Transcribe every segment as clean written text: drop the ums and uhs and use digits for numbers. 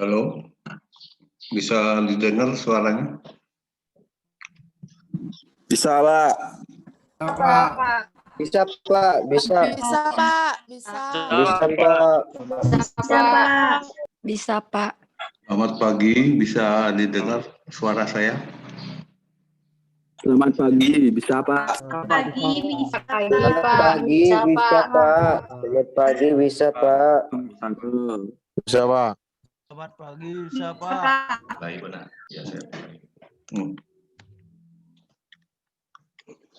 Halo, bisa didengar suaranya? Bisa, Pak. Pak. Bisa, Pak. Bisa. Bisa, Pak. Bisa. Bisa, Pak. Bisa, Pak. Bisa, Pak. Selamat pagi, bisa didengar suara saya? Selamat pagi, bisa, Pak. Pagi bisa, Selamat Pak. pagi, bisa, Pak. Selamat pagi, bisa, Pak. Bisa, Pak. Selamat pagi, siapa? Baik, benar. Ya, saya.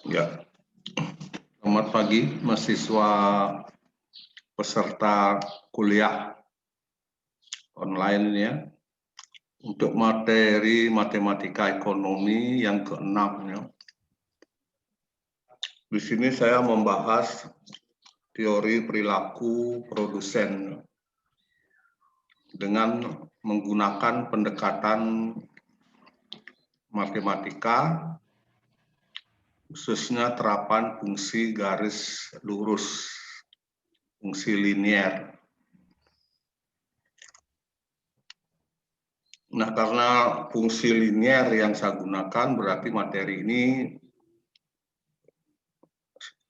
Ya. Selamat pagi, mahasiswa peserta kuliah online ya. Untuk materi matematika ekonomi yang ke-6 ya. Di sini saya membahas teori perilaku produsen dengan menggunakan pendekatan matematika, khususnya terapan fungsi garis lurus, fungsi linier. Nah, karena fungsi linier yang saya gunakan berarti materi ini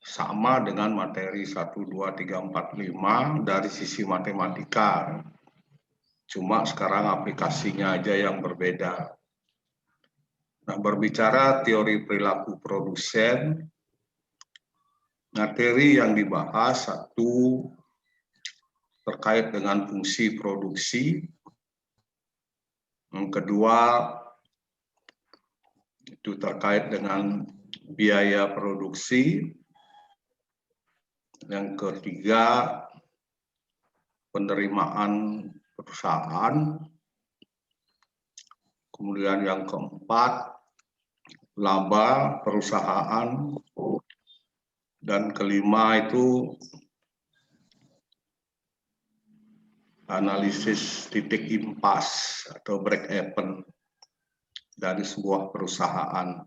sama dengan materi 1, 2, 3, 4, 5 dari sisi matematika. Cuma sekarang aplikasinya aja yang berbeda. Nah, berbicara teori perilaku produsen, materi yang dibahas satu terkait dengan fungsi produksi, yang kedua itu terkait dengan biaya produksi, yang ketiga penerimaan perusahaan, kemudian yang keempat laba perusahaan, dan kelima itu analisis titik impas atau break even dari sebuah perusahaan.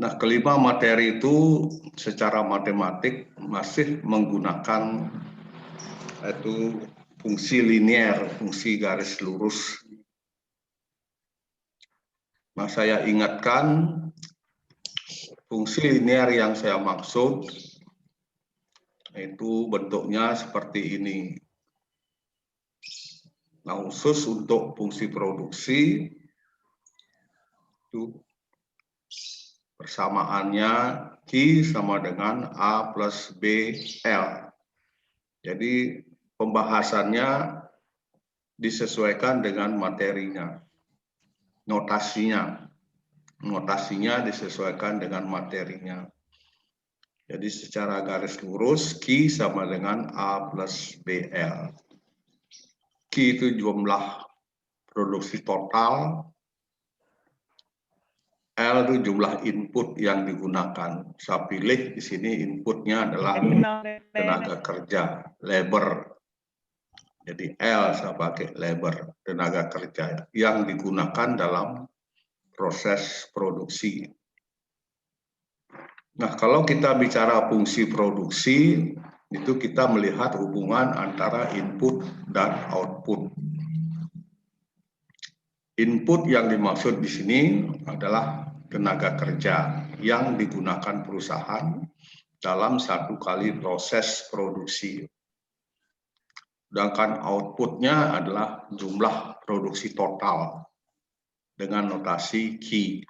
Nah, kelima materi itu secara matematik masih menggunakan itu fungsi linier, fungsi garis lurus. Nah, saya ingatkan fungsi linier yang saya maksud itu bentuknya seperti ini. Nah, khusus untuk fungsi produksi itu persamaannya Q sama dengan A plus BL. Jadi pembahasannya disesuaikan dengan materinya. Notasinya disesuaikan dengan materinya. Jadi secara garis lurus Q sama dengan A plus BL. Q itu jumlah produksi total, L itu jumlah input yang digunakan. Saya pilih di sini inputnya adalah tenaga kerja, labor. Jadi L saya pakai labor, tenaga kerja yang digunakan dalam proses produksi. Nah, kalau kita bicara fungsi produksi, itu kita melihat hubungan antara input dan output. Input yang dimaksud di sini adalah tenaga kerja yang digunakan perusahaan dalam satu kali proses produksi. Sedangkan outputnya adalah jumlah produksi total dengan notasi Q.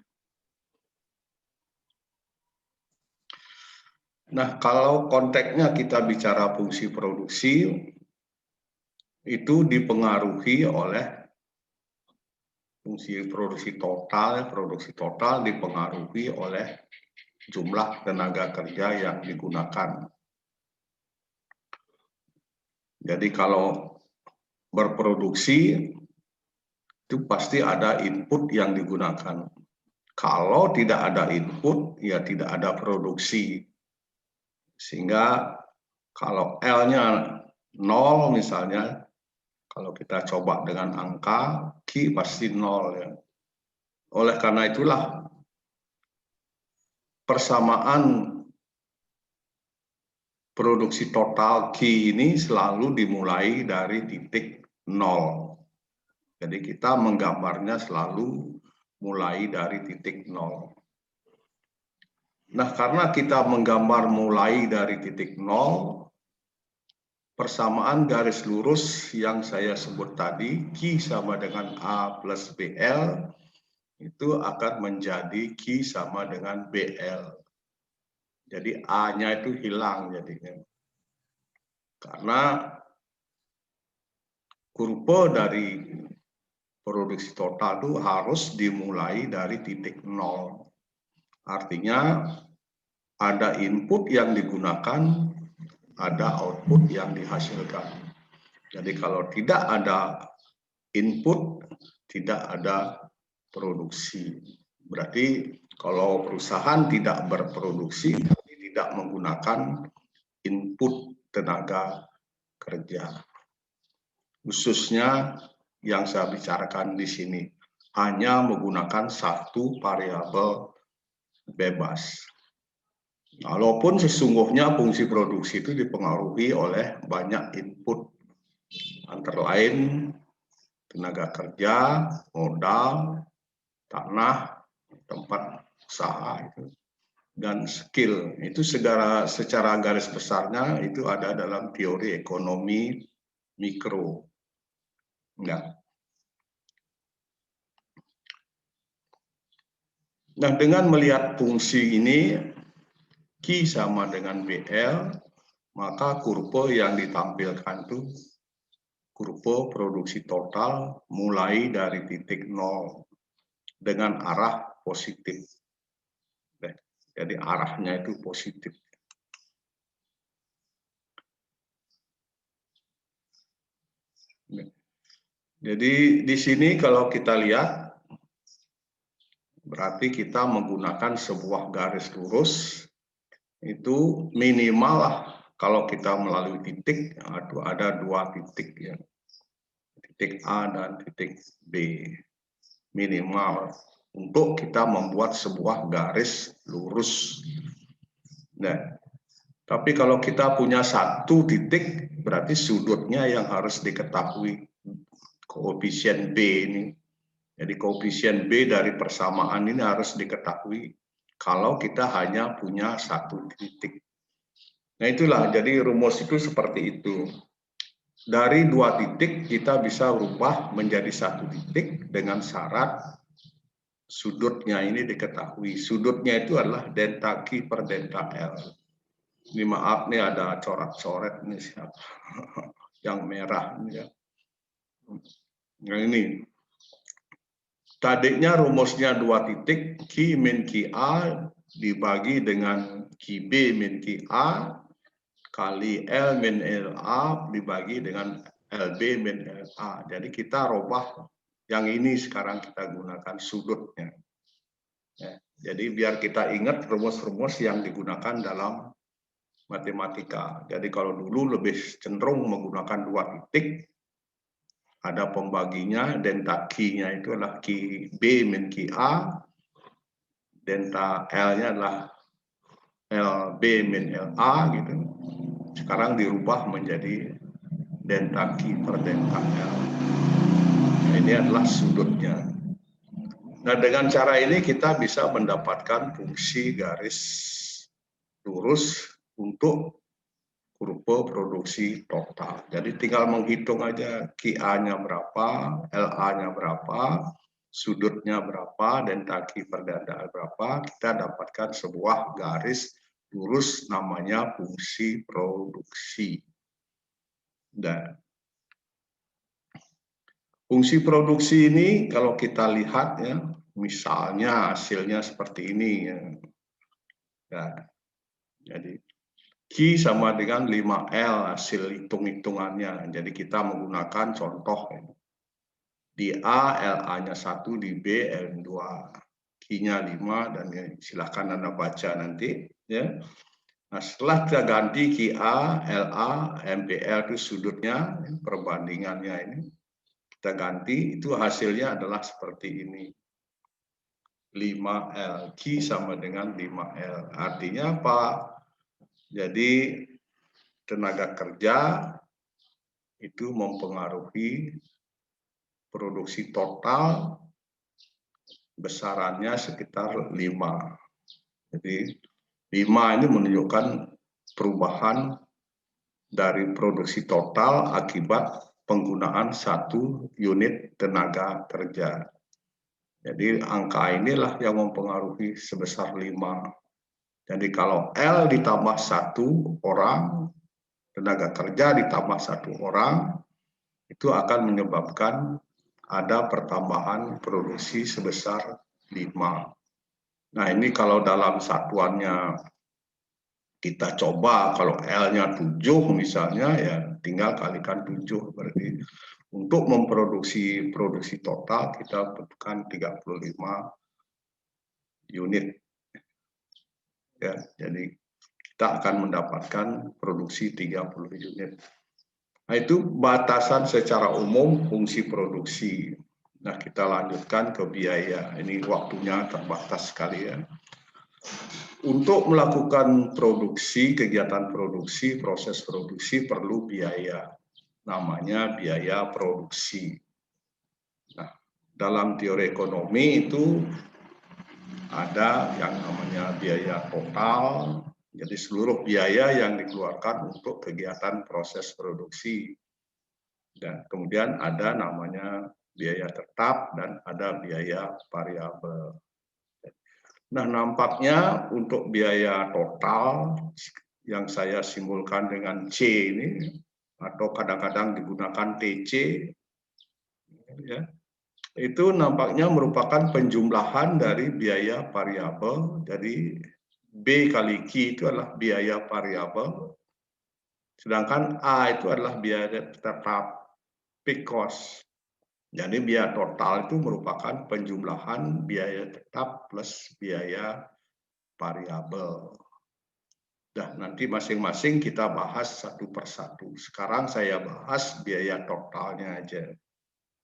Nah, kalau konteksnya kita bicara fungsi produksi, itu dipengaruhi oleh fungsi produksi total dipengaruhi oleh jumlah tenaga kerja yang digunakan. Jadi kalau berproduksi itu pasti ada input yang digunakan. Kalau tidak ada input, ya tidak ada produksi. Sehingga kalau L-nya 0 misalnya, kalau kita coba dengan angka, Q pasti 0 ya. Oleh karena itulah persamaan produksi total Q ini selalu dimulai dari titik nol. Jadi kita menggambarnya selalu mulai dari titik nol. Nah, karena kita menggambar mulai dari titik nol, persamaan garis lurus yang saya sebut tadi, Q sama dengan A plus BL, itu akan menjadi Q sama dengan BL. Jadi A-nya itu hilang jadinya. Karena kurva dari produksi total itu harus dimulai dari titik nol. Artinya ada input yang digunakan, ada output yang dihasilkan. Jadi kalau tidak ada input, tidak ada produksi. Berarti kalau perusahaan tidak berproduksi, tapi tidak menggunakan input tenaga kerja. Khususnya yang saya bicarakan di sini, hanya menggunakan satu variabel bebas. Walaupun sesungguhnya fungsi produksi itu dipengaruhi oleh banyak input, antara lain tenaga kerja, modal, tanah, tempat usaha itu, dan skill. Itu secara garis besarnya itu ada dalam teori ekonomi mikro. Enggak. Nah, dengan melihat fungsi ini, Q sama dengan BL, maka kurva yang ditampilkan itu kurva produksi total mulai dari titik nol dengan arah positif. Jadi arahnya itu positif. Jadi di sini kalau kita lihat, berarti kita menggunakan sebuah garis lurus, itu minimal lah kalau kita melalui titik, ada dua titik ya, titik A dan titik B minimal untuk kita membuat sebuah garis lurus. Nah, tapi kalau kita punya satu titik, berarti sudutnya yang harus diketahui, koefisien B ini. Jadi koefisien B dari persamaan ini harus diketahui kalau kita hanya punya satu titik. Nah itulah, jadi rumus itu seperti itu. Dari dua titik kita bisa rubah menjadi satu titik dengan syarat sudutnya ini diketahui. Sudutnya itu adalah delta Q per delta L. Ini maaf nih ada coret-coret nih siapa yang merah ini ya. Nah ini tadinya rumusnya dua titik, Q min QA dibagi dengan QB min QA kali L min LA dibagi dengan LB min LA. Jadi kita rubah yang ini sekarang kita gunakan sudutnya. Ya, jadi biar kita ingat rumus-rumus yang digunakan dalam matematika. Jadi kalau dulu lebih cenderung menggunakan dua titik, ada pembaginya, delta Q-nya itu adalah QB min QA, delta L-nya adalah LB min LA gitu. Sekarang dirubah menjadi delta Q per delta L. Nah, ini adalah sudutnya. Nah, dengan cara ini kita bisa mendapatkan fungsi garis lurus untuk kurva produksi total. Jadi tinggal menghitung aja QA-nya berapa, LA-nya berapa, sudutnya berapa, delta Q per delta L berapa, kita dapatkan sebuah garis lurus namanya fungsi produksi. Dan fungsi produksi ini kalau kita lihat ya, misalnya hasilnya seperti ini ya. Nah, jadi Q sama dengan 5L hasil hitung-hitungannya. Jadi kita menggunakan contoh ya. Di A LA-nya 1, di B L2. Q-nya 5 dan ya, silahkan Anda baca nanti ya. Nah, setelah kita ganti QA, LA, MPL itu sudutnya, perbandingannya ini, kita ganti, itu hasilnya adalah seperti ini. 5L, Q sama dengan 5L. Artinya apa? Jadi tenaga kerja itu mempengaruhi produksi total besarannya sekitar 5. Jadi 5 ini menunjukkan perubahan dari produksi total akibat penggunaan 1 unit tenaga kerja. Jadi angka inilah yang mempengaruhi sebesar 5. Jadi kalau L ditambah 1 orang, tenaga kerja ditambah 1 orang, itu akan menyebabkan ada pertambahan produksi sebesar 5. Nah ini kalau dalam satuannya kita coba, kalau L-nya 7 misalnya, ya tinggal kalikan 7. Berarti untuk memproduksi produksi total kita butuhkan 35 unit. Ya, jadi kita akan mendapatkan produksi 30 unit. Nah, itu batasan secara umum fungsi produksi. Nah, kita lanjutkan ke biaya. Ini waktunya terbatas sekali ya. Untuk melakukan produksi, kegiatan produksi, proses produksi perlu biaya. Namanya biaya produksi. Nah, dalam teori ekonomi itu ada yang namanya biaya total. Jadi seluruh biaya yang dikeluarkan untuk kegiatan proses produksi. Dan kemudian ada namanya biaya tetap dan ada biaya variabel. Nah, nampaknya untuk biaya total yang saya simbolkan dengan C ini, atau kadang-kadang digunakan TC, ya, itu nampaknya merupakan penjumlahan dari biaya variabel. Jadi B kali Q itu adalah biaya variabel, sedangkan A itu adalah biaya tetap, fixed cost. Jadi biaya total itu merupakan penjumlahan biaya tetap plus biaya variabel. Nah, nanti masing-masing kita bahas satu persatu. Sekarang saya bahas biaya totalnya aja.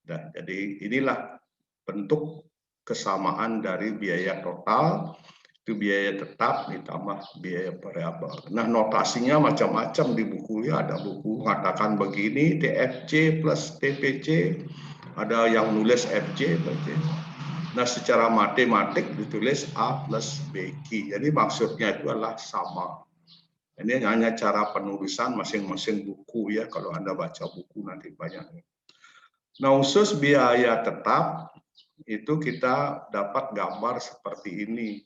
Nah, jadi inilah bentuk kesamaan dari biaya total, itu biaya tetap ditambah biaya variabel. Nah, notasinya macam-macam di buku ya. Ada buku mengatakan begini, TFC plus TPC, ada yang nulis FC. Nah, secara matematik ditulis A plus BQ. Jadi maksudnya itu adalah sama. Ini hanya cara penulisan masing-masing buku ya. Kalau Anda baca buku nanti banyak. Nah, khusus biaya tetap itu kita dapat gambar seperti ini.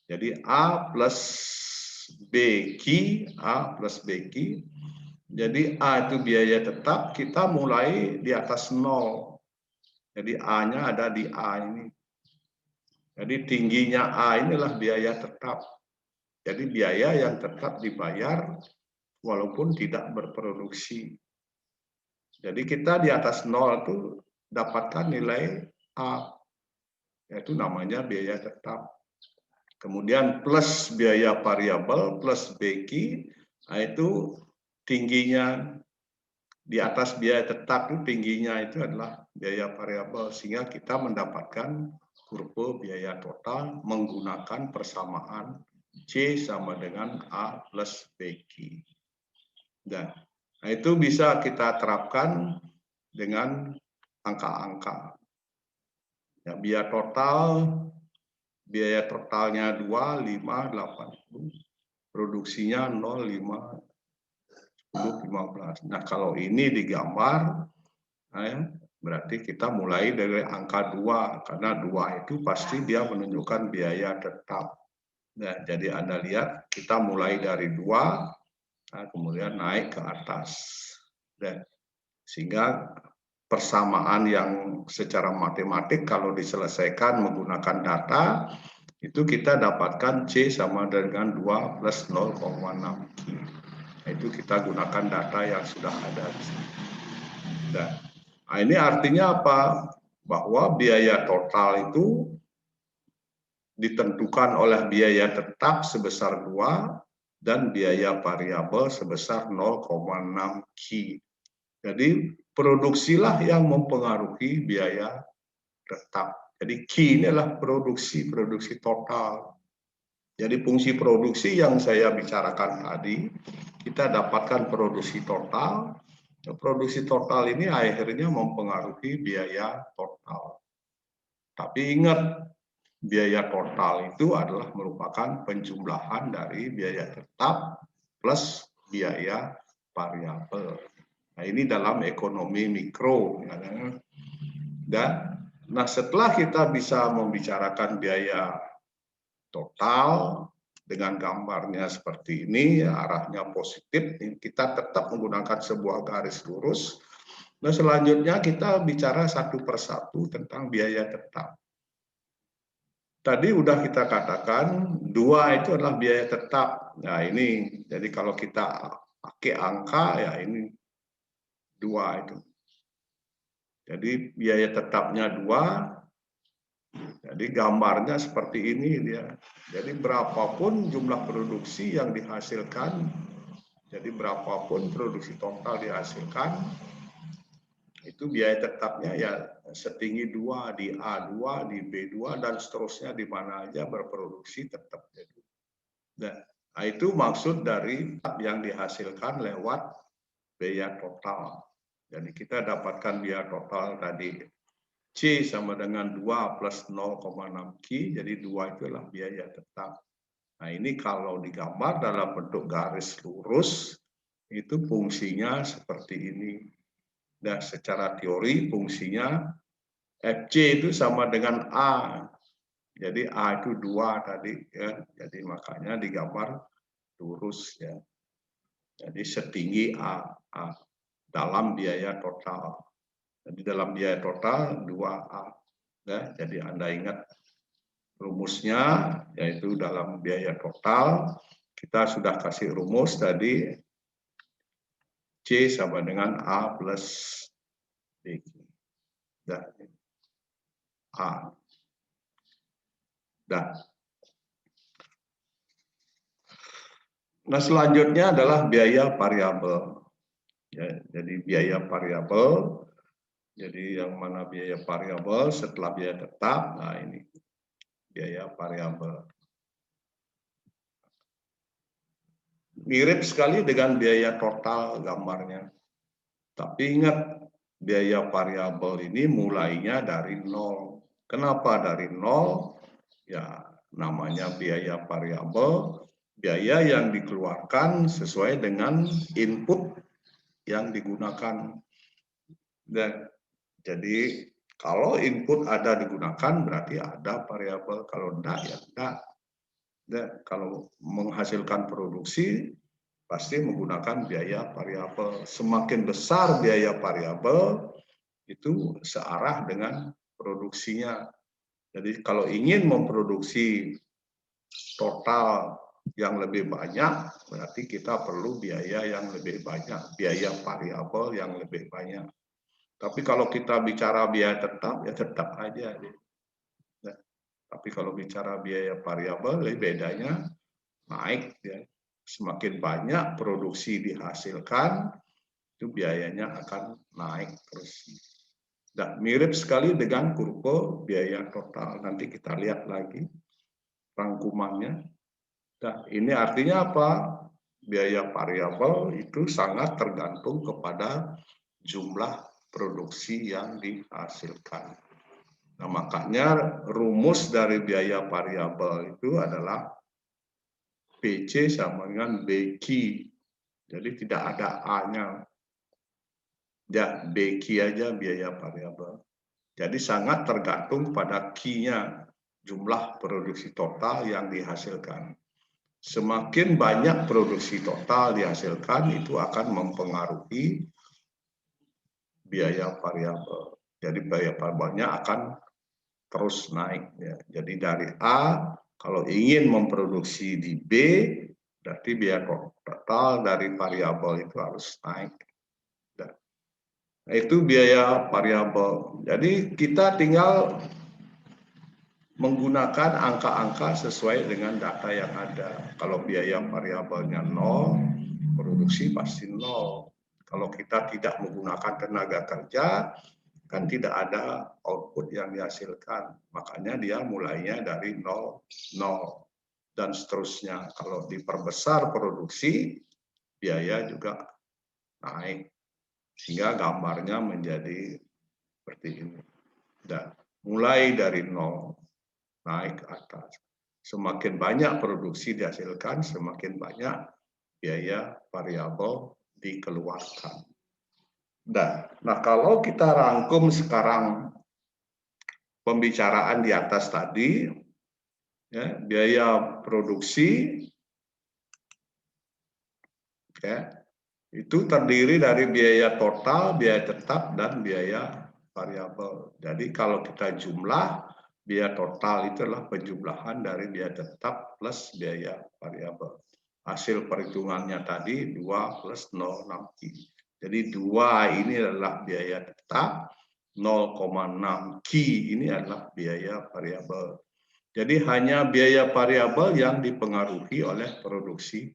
Jadi A plus BQ, A plus BQ. Jadi A itu biaya tetap, kita mulai di atas 0. Jadi A-nya ada di A ini. Jadi tingginya A inilah biaya tetap. Jadi biaya yang tetap dibayar walaupun tidak berproduksi. Jadi kita di atas 0 itu dapatkan nilai A. Yaitu namanya biaya tetap. Kemudian plus biaya variabel plus BQ, nah itu tingginya di atas biaya tetap itu tingginya itu adalah biaya variabel, sehingga kita mendapatkan kurva biaya total menggunakan persamaan C sama dengan A plus BQ. Nah, itu bisa kita terapkan dengan angka-angka. Ya, biaya totalnya 2, 5, 80. Produksinya 0, 5, 10, 15. Nah, kalau ini digambar, nah, berarti kita mulai dari angka 2, karena 2 itu pasti dia menunjukkan biaya tetap. Nah, jadi Anda lihat, kita mulai dari 2, nah, kemudian naik ke atas. Dan sehingga persamaan yang secara matematik kalau diselesaikan menggunakan data, itu kita dapatkan C sama dengan 2 plus 0,6 Q. Nah, itu kita gunakan data yang sudah ada di sini. Nah, ini artinya apa? Bahwa biaya total itu ditentukan oleh biaya tetap sebesar 2 dan biaya variabel sebesar 0,6 Q. Jadi produksilah yang mempengaruhi biaya tetap. Jadi Q ini adalah produksi total. Jadi fungsi produksi yang saya bicarakan tadi, kita dapatkan produksi total, Produksi total ini akhirnya mempengaruhi biaya total. Tapi ingat, biaya total itu adalah merupakan penjumlahan dari biaya tetap plus biaya variabel. Nah, ini dalam ekonomi mikro. Dan nah, setelah kita bisa membicarakan biaya total dengan gambarnya seperti ini, arahnya positif, kita tetap menggunakan sebuah garis lurus. Nah, selanjutnya kita bicara satu persatu tentang biaya tetap. Tadi udah kita katakan 2 itu adalah biaya tetap. Nah, ini jadi kalau kita pakai angka ya ini 2 itu. Jadi biaya tetapnya 2. Jadi gambarnya seperti ini dia. Jadi berapapun jumlah produksi yang dihasilkan, jadi berapapun produksi total dihasilkan, itu biaya tetapnya ya setinggi 2 di A2, di B2 dan seterusnya di mana aja berproduksi tetap jadi. Nah, itu maksud dari yang dihasilkan lewat biaya total. Jadi kita dapatkan biaya total tadi C sama dengan 2 plus 0,6 Q, jadi 2 itu adalah biaya tetap. Nah, ini kalau digambar dalam bentuk garis lurus, itu fungsinya seperti ini. Dan secara teori fungsinya FC itu sama dengan A. Jadi A itu 2 tadi, ya. Jadi makanya digambar lurus, ya. Jadi setinggi A dalam biaya total. Jadi dalam biaya total 2A. Ya, jadi Anda ingat rumusnya, yaitu dalam biaya total, kita sudah kasih rumus tadi, C sama dengan A plus B. Dan A. Dan. Nah, selanjutnya adalah biaya variabel. Ya, jadi biaya variabel. Jadi yang mana biaya variabel setelah biaya tetap, nah ini biaya variabel. Mirip sekali dengan biaya total gambarnya. Tapi ingat, biaya variabel ini mulainya dari 0. Kenapa dari 0? Ya, namanya biaya variabel, biaya yang dikeluarkan sesuai dengan input yang digunakan. Dan jadi kalau input ada digunakan berarti ada variabel, kalau enggak ya enggak. Dan kalau menghasilkan produksi pasti menggunakan biaya variabel. Semakin besar biaya variabel itu searah dengan produksinya. Jadi kalau ingin memproduksi total yang lebih banyak, berarti kita perlu biaya yang lebih banyak, biaya variabel yang lebih banyak. Tapi kalau kita bicara biaya tetap, ya tetap aja. Nah, tapi kalau bicara biaya variabel, bedanya naik. Ya. Semakin banyak produksi dihasilkan, itu biayanya akan naik terus. Dan mirip sekali dengan kurva biaya total. Nanti kita lihat lagi rangkumannya. Nah, ini artinya apa? Biaya variabel itu sangat tergantung kepada jumlah produksi yang dihasilkan. Nah, makanya rumus dari biaya variabel itu adalah BC sama dengan BQ. Jadi tidak ada A-nya. Ya, BQ aja biaya variabel. Jadi sangat tergantung pada Q-nya, jumlah produksi total yang dihasilkan. Semakin banyak produksi total dihasilkan, itu akan mempengaruhi biaya variabel. Jadi biaya variabelnya akan terus naik. Ya. Jadi dari A, kalau ingin memproduksi di B, berarti biaya total dari variabel itu harus naik. Nah, itu biaya variabel. Jadi kita tinggal menggunakan angka-angka sesuai dengan data yang ada. Kalau biaya variabelnya 0, produksi pasti 0. Kalau kita tidak menggunakan tenaga kerja, kan tidak ada output yang dihasilkan. Makanya dia mulainya dari 0, 0, dan seterusnya. Kalau diperbesar produksi, biaya juga naik. Sehingga gambarnya menjadi seperti ini. Dan mulai dari 0 naik ke atas. Semakin banyak produksi dihasilkan, semakin banyak biaya variabel dikeluarkan. Nah, kalau kita rangkum sekarang pembicaraan di atas tadi, ya, biaya produksi, ya, itu terdiri dari biaya total, biaya tetap, dan biaya variabel. Jadi kalau kita jumlah, biaya total itu adalah penjumlahan dari biaya tetap plus biaya variabel. Hasil perhitungannya tadi 2 plus 0,6 Q. Jadi 2 ini adalah biaya tetap, 0,6 Q ini adalah biaya variabel. Jadi hanya biaya variabel yang dipengaruhi oleh produksi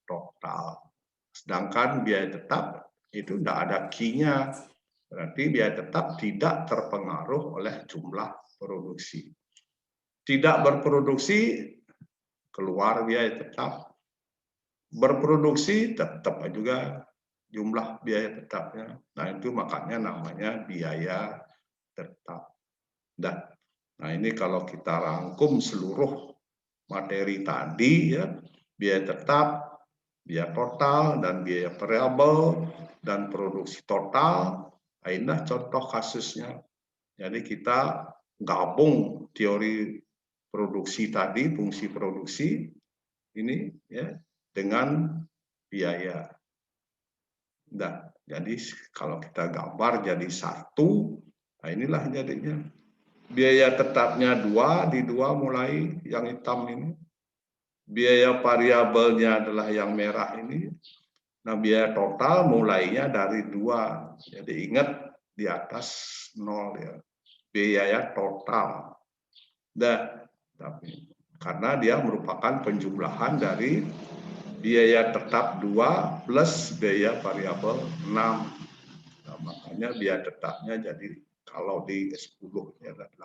total. Sedangkan biaya tetap itu tidak ada Q-nya. Berarti biaya tetap tidak terpengaruh oleh jumlah produksi. Tidak berproduksi, keluar biaya tetap. Berproduksi, tetap juga jumlah biaya tetapnya. Nah, itu makanya namanya biaya tetap. Nah, ini kalau kita rangkum seluruh materi tadi, ya, biaya tetap, biaya total, dan biaya variabel, dan produksi total, nah, inilah contoh kasusnya. Jadi kita gabung teori produksi tadi, fungsi produksi, ini ya, dengan biaya. Nah, jadi kalau kita gambar jadi satu, nah inilah jadinya. Biaya tetapnya 2, di 2 mulai yang hitam ini. Biaya variabelnya adalah yang merah ini. Nah, biaya total mulainya dari 2. Jadi ingat di atas 0 ya. Biaya total. Nah, tapi karena dia merupakan penjumlahan dari biaya tetap 2 plus biaya variabel 6. Nah, makanya biaya tetapnya jadi kalau di 10 ya 8.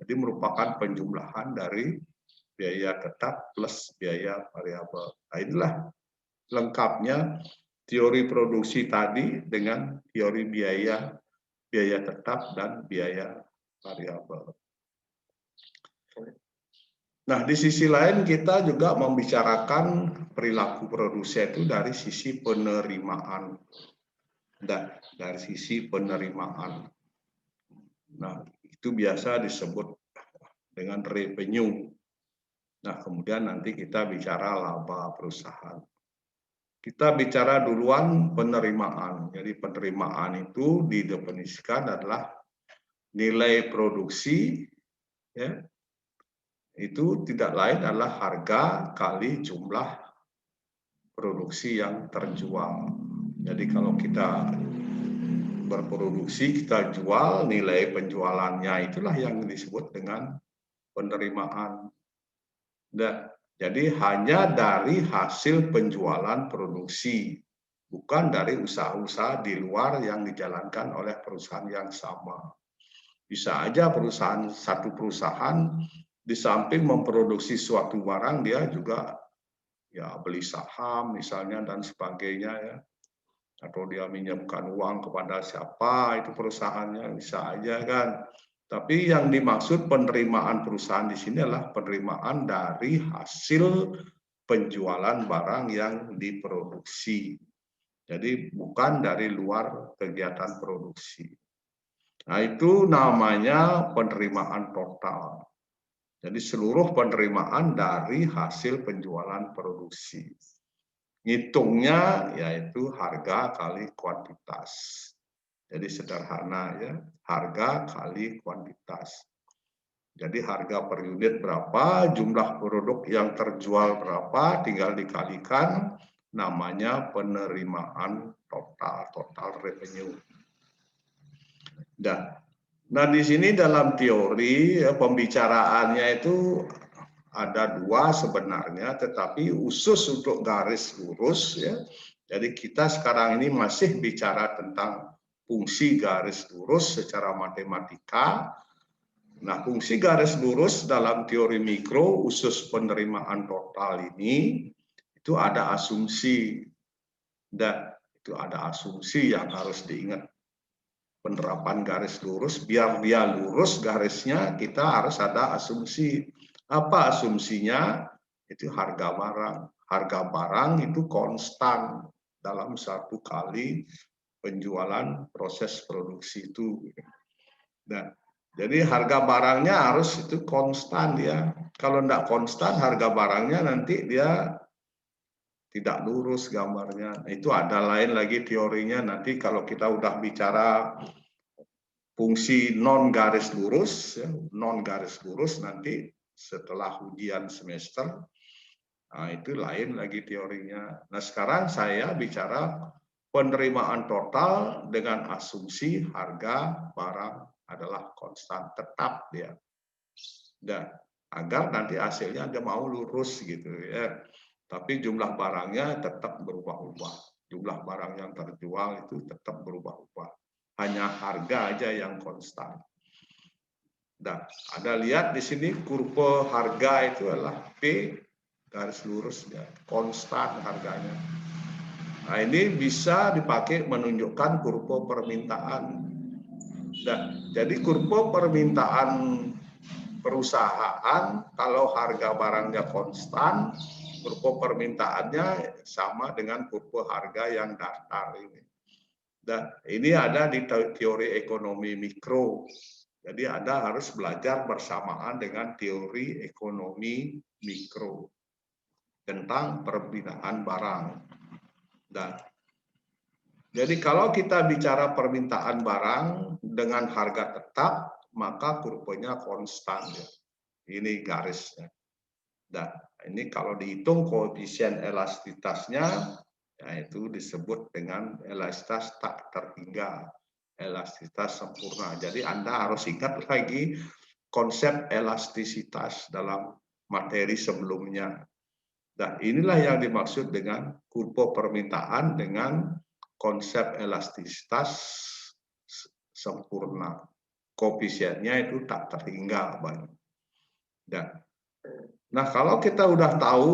Jadi merupakan penjumlahan dari biaya tetap plus biaya variabel. Nah, inilah lengkapnya teori produksi tadi dengan teori biaya tetap dan biaya variabel. Nah, di sisi lain kita juga membicarakan perilaku produksi itu dari sisi penerimaan. Dari sisi penerimaan. Nah, itu biasa disebut dengan revenue. Nah, kemudian nanti kita bicara laba perusahaan. Kita bicara duluan penerimaan. Jadi penerimaan itu didefinisikan adalah nilai produksi, ya, itu tidak lain adalah harga kali jumlah produksi yang terjual. Jadi kalau kita berproduksi, kita jual, nilai penjualannya itulah yang disebut dengan penerimaan. Jadi hanya dari hasil penjualan produksi, bukan dari usaha-usaha di luar yang dijalankan oleh perusahaan yang sama. Bisa aja satu perusahaan di samping memproduksi suatu barang, dia juga ya beli saham misalnya dan sebagainya ya. Atau dia minjamkan uang kepada siapa, itu perusahaannya, bisa aja kan. Tapi yang dimaksud penerimaan perusahaan di sini adalah penerimaan dari hasil penjualan barang yang diproduksi. Jadi bukan dari luar kegiatan produksi. Nah, itu namanya penerimaan total. Jadi seluruh penerimaan dari hasil penjualan produksi. Ngitungnya yaitu harga kali kuantitas. Jadi sederhana ya, harga kali kuantitas. Jadi harga per unit berapa, jumlah produk yang terjual berapa, tinggal dikalikan, namanya penerimaan total, total revenue. Nah, di sini dalam teori ya, pembicaraannya itu ada 2 sebenarnya, tetapi khusus untuk garis lurus ya. Jadi kita sekarang ini masih bicara tentang fungsi garis lurus secara matematika. Nah, fungsi garis lurus dalam teori mikro khusus penerimaan total ini itu ada asumsi. Dan Itu ada asumsi yang harus diingat. Penerapan garis lurus, biar dia lurus garisnya, kita harus ada asumsi. Apa asumsinya? Itu harga barang. Harga barang itu konstan dalam satu kali penjualan proses produksi itu. Nah, jadi harga barangnya harus itu konstan ya. Kalau tidak konstan harga barangnya nanti dia tidak lurus gambarnya. Itu ada lain lagi teorinya nanti kalau kita udah bicara fungsi non garis lurus, ya, non garis lurus nanti setelah ujian semester, nah itu lain lagi teorinya. Nah sekarang saya bicara penerimaan total dengan asumsi harga barang adalah konstan tetap dia. Dan agar nanti hasilnya dia mau lurus gitu ya. Tapi jumlah barangnya tetap berubah-ubah. Jumlah barang yang terjual itu tetap berubah-ubah. Hanya harga aja yang konstan. Nah, ada lihat di sini kurva harga itu adalah P garis lurus ya, konstan harganya. Nah, ini bisa dipakai menunjukkan kurva permintaan. Nah, jadi kurva permintaan perusahaan kalau harga barangnya konstan, kurva permintaannya sama dengan kurva harga yang datar ini. Dan ini ada di teori ekonomi mikro. Jadi Anda harus belajar bersamaan dengan teori ekonomi mikro tentang permintaan barang. Dan jadi kalau kita bicara permintaan barang dengan harga tetap, maka kurvanya konstan. Ya. Ini garisnya. Dan ini kalau dihitung koefisien elastisitasnya, yaitu disebut dengan elastisitas tak terhingga, elastisitas sempurna. Jadi Anda harus ingat lagi konsep elastisitas dalam materi sebelumnya. Dan inilah yang dimaksud dengan kurva permintaan dengan konsep elastisitas sempurna. Koefisiennya itu tak terhingga. Nah, kalau kita udah tahu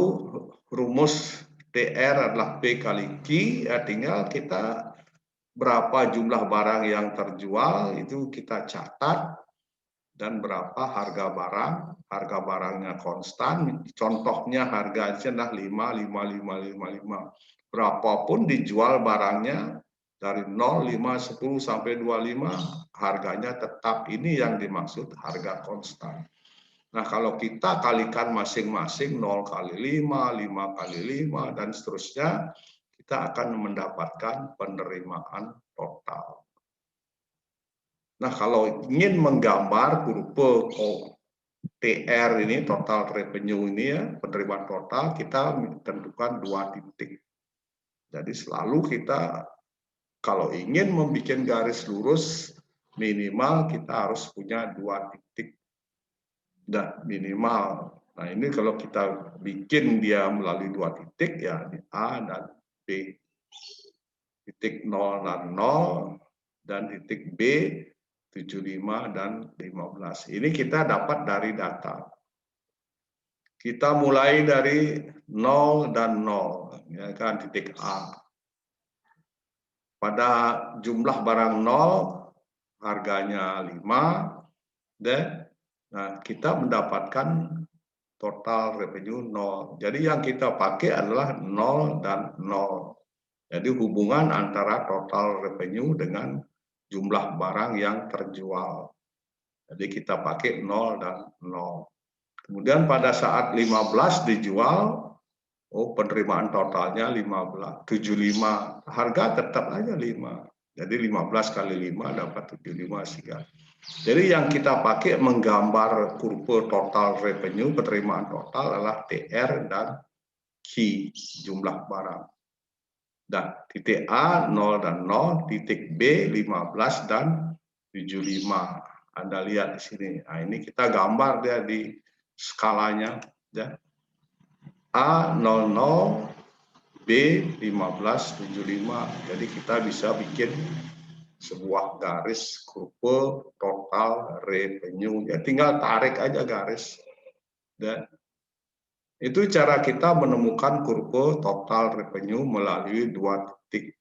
rumus TR adalah P kali Q, ya tinggal kita berapa jumlah barang yang terjual, itu kita catat, dan berapa harga barangnya konstan, contohnya harganya 5, 5, 5, 5, 5. Berapapun dijual barangnya, dari 0, 5, 10, sampai 25, harganya tetap. Ini yang dimaksud harga konstan. Nah, kalau kita kalikan masing-masing 0 kali 5, 5 kali 5, dan seterusnya, kita akan mendapatkan penerimaan total. Nah, kalau ingin menggambar kurva TR ini, total revenue ini ya, penerimaan total, kita tentukan 2 titik. Jadi selalu kita, kalau ingin membuat garis lurus, minimal kita harus punya 2 titik. Dan minimal. Nah ini kalau kita bikin dia melalui 2 titik ya A dan B. Titik 0 dan 0 dan titik B 75 dan 15. Ini kita dapat dari data. Kita mulai dari 0 dan 0 ya kan, titik A. Pada jumlah barang 0 harganya 5 dan nah, kita mendapatkan total revenue 0. Jadi yang kita pakai adalah 0 dan 0. Jadi hubungan antara total revenue dengan jumlah barang yang terjual. Jadi kita pakai 0 dan 0. Kemudian pada saat 15 dijual, oh penerimaan totalnya 75. Harga tetap aja 5. Jadi 15 kali 5 dapat 75 sehingga. Jadi yang kita pakai menggambar kurva total revenue, penerimaan total adalah TR dan Q, jumlah barang. Dan titik A 0 dan 0, titik B 15 dan 75. Anda lihat di sini. Nah, ini kita gambar dia di skalanya. Ya. A 00, B 15, 75. Jadi kita bisa bikin sebuah garis kurva total revenue. Ya tinggal tarik aja garis. Dan itu cara kita menemukan kurva total revenue melalui 2 titik.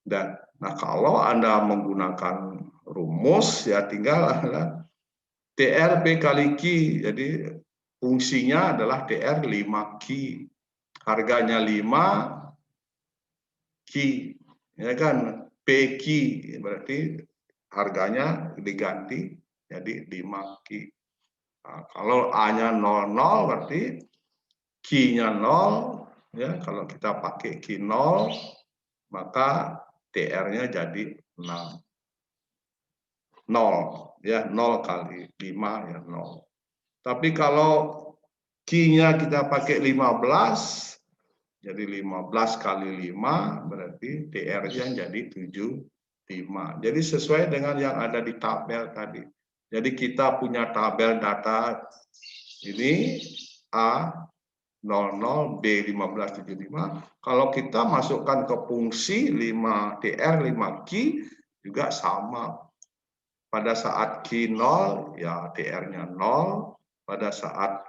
Dan nah kalau Anda menggunakan rumus ya tinggal TR P kali Q. Jadi fungsinya adalah TR 5Q. Harganya 5 Q. Ya kan? PQ berarti harganya diganti jadi 5 Q. Nah, kalau A-nya 00 berarti Q-nya 0. Ya, kalau kita pakai Q 0 maka TR-nya jadi 6. 0 ya, 0 kali 5 ya 0. Tapi kalau Q-nya kita pakai 15, jadi 15 kali 5 berarti TR-nya jadi 75. Jadi sesuai dengan yang ada di tabel tadi. Jadi kita punya tabel data ini A00 B1575. Kalau kita masukkan ke fungsi 5 TR 5Q juga sama. Pada saat Q 0 ya TR-nya 0. Pada saat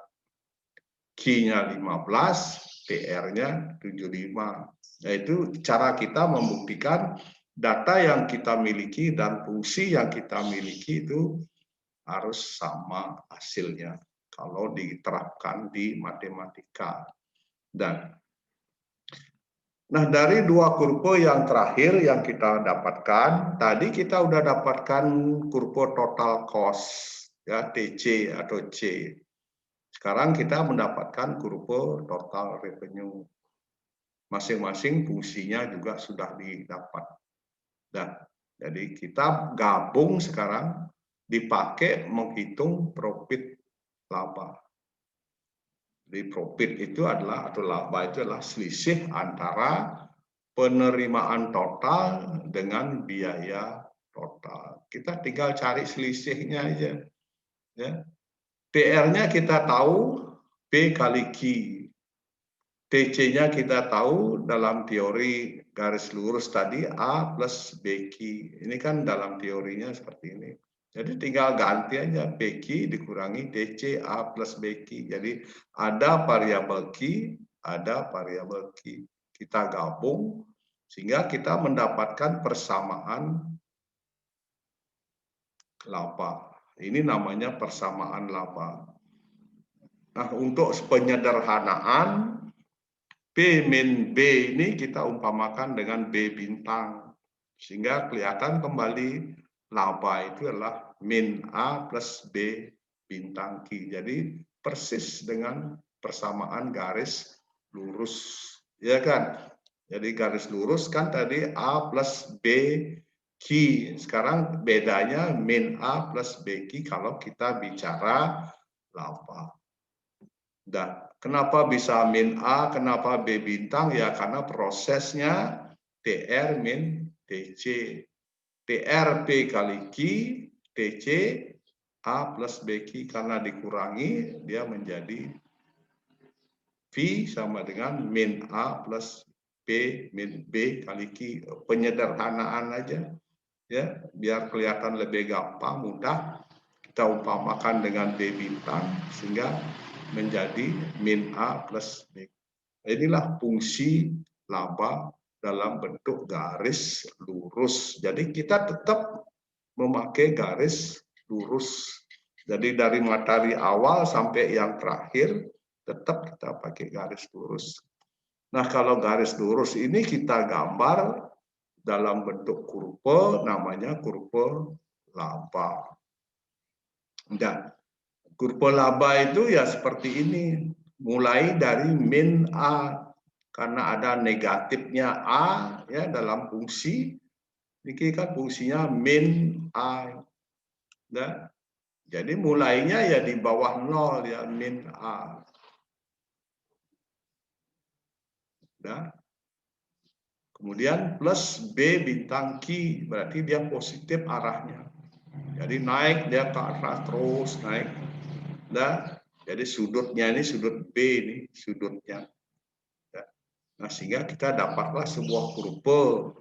Q-nya 15, TR-nya 75. Yaitu cara kita membuktikan data yang kita miliki dan fungsi yang kita miliki itu harus sama hasilnya kalau diterapkan di matematika. Nah, dari dua kurva yang terakhir yang kita dapatkan, tadi kita udah dapatkan kurva total cost ya TC atau C. Sekarang kita mendapatkan kurva total revenue. Masing-masing fungsinya juga sudah didapat. Nah, jadi kita gabung sekarang dipakai menghitung profit laba. Jadi profit itu adalah atau laba itu adalah selisih antara penerimaan total dengan biaya total. Kita tinggal cari selisihnya aja. Ya. TR-nya kita tahu P kali Q. TC-nya kita tahu dalam teori garis lurus tadi A plus BQ. Ini kan dalam teorinya seperti ini. Jadi tinggal ganti aja PQ dikurangi DC A plus BQ. Jadi ada variabel Q, ada variabel Q. Kita gabung sehingga kita mendapatkan persamaan laba. Ini namanya persamaan laba. Nah, untuk penyederhanaan P min B ini kita umpamakan dengan B bintang. Sehingga kelihatan kembali laba itu adalah min A plus B bintang Q. Jadi persis dengan persamaan garis lurus. Ya kan? Jadi garis lurus kan tadi A plus B Q. Sekarang bedanya min A plus B Q kalau kita bicara laba. Dan kenapa bisa min A, kenapa B bintang? Ya karena prosesnya TR min TC. TR P kali Q, TC A plus BQ. Karena dikurangi, dia menjadi V sama dengan min A plus B min B kali Q. Penyederhanaan aja. Ya, biar kelihatan lebih gampang, mudah. Kita umpamakan dengan B bintang, sehingga menjadi min A plus B. Inilah fungsi laba dalam bentuk garis lurus. Jadi kita tetap memakai garis lurus. Jadi dari materi awal sampai yang terakhir tetap kita pakai garis lurus. Nah, kalau garis lurus ini kita gambar dalam bentuk kurva, namanya kurva laba. Dan kurva laba itu ya seperti ini, mulai dari min A, karena ada negatifnya A ya dalam fungsi, ini kan fungsinya min A. Ya. Jadi mulainya ya di bawah 0 ya, min A. Ya. Kemudian plus B bintang Q, berarti dia positif arahnya. Jadi naik dia ke arah terus naik. Nah, jadi sudutnya ini sudut B ini sudutnya. Nah, sehingga kita dapatlah sebuah kurva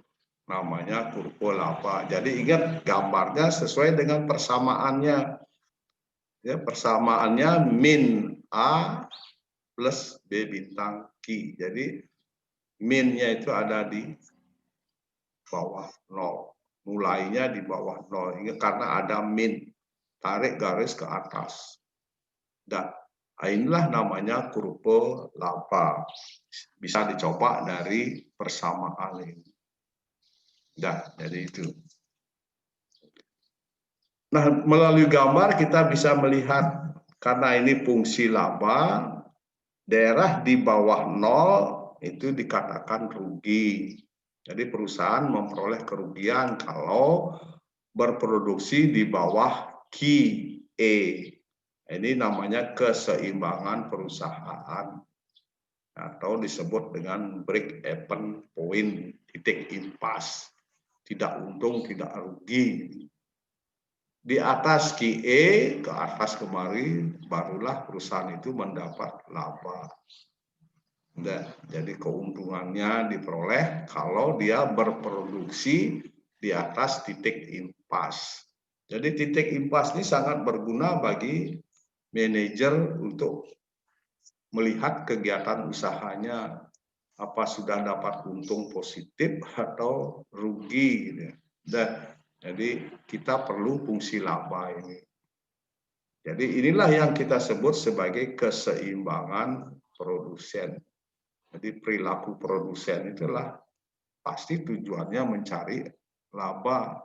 namanya kurva laba. Jadi ingat gambarnya sesuai dengan persamaannya. Ya, persamaannya min A plus B bintang Q. Jadi minnya itu ada di bawah 0. Mulainya di bawah 0. Ini karena ada min. Tarik garis ke atas. Dan inilah namanya kurva laba. Bisa dicoba dari persamaan ini. Dan jadi itu. Nah, melalui gambar kita bisa melihat karena ini fungsi laba, daerah di bawah 0 itu dikatakan rugi. Jadi perusahaan memperoleh kerugian kalau berproduksi di bawah QE. Ini namanya keseimbangan perusahaan atau disebut dengan break even point, titik impas. Tidak untung, tidak rugi. Di atas QE, ke atas kemari, barulah perusahaan itu mendapat laba. Nah, jadi keuntungannya diperoleh kalau dia berproduksi di atas titik impas. Jadi titik impas ini sangat berguna bagi manajer untuk melihat kegiatan usahanya, apa sudah dapat untung positif atau rugi. Gitu. Dan jadi kita perlu fungsi laba ini. Jadi inilah yang kita sebut sebagai keseimbangan produsen. Jadi perilaku produsen itulah pasti tujuannya mencari laba.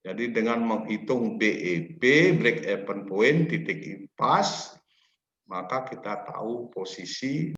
Jadi dengan menghitung BEP, break even point, titik impas, maka kita tahu posisi